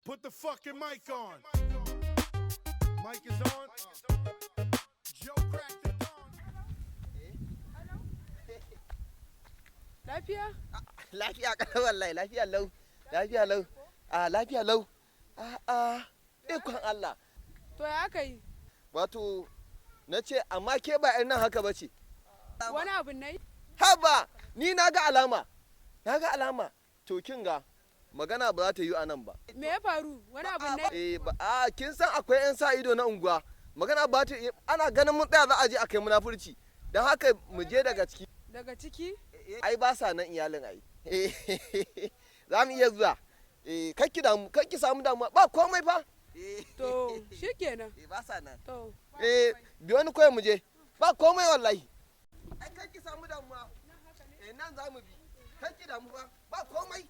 Put the fucking mic on. Mic is on. Joe cracked the dawn. Lafiya? Lafiya kalau wallahi, lafiya lau. Lafiya lau. Lafiya lau. Ikon Allah. To ya aka yi? Wato, na ce, amma ke ba ‘yan nan haka ba ce. Wani abin na yi? Haba, ni na ga alama. Na ga alama. To kin ga, magana ba za ta yi a nan ba. Me ya faru? Wani abin na yi? Kin san akwai ‘yan sa ido na unguwa. Magana ba ta ana ganin mun tsaya za a je a kai munafurci. Don haka mu je daga ciki. Daga ciki? Ai ba sa nan iyalin ai. Za mu iya zuwa. Kakki samu damuwa. Ba komai fa. To, shikenan. Ba sa nan. To. Biyo ni kawai mu je. Ba komai wallahi. Ai kakki samu damuwa. Nan za mu bi. Kakki damu fa. Ba komai.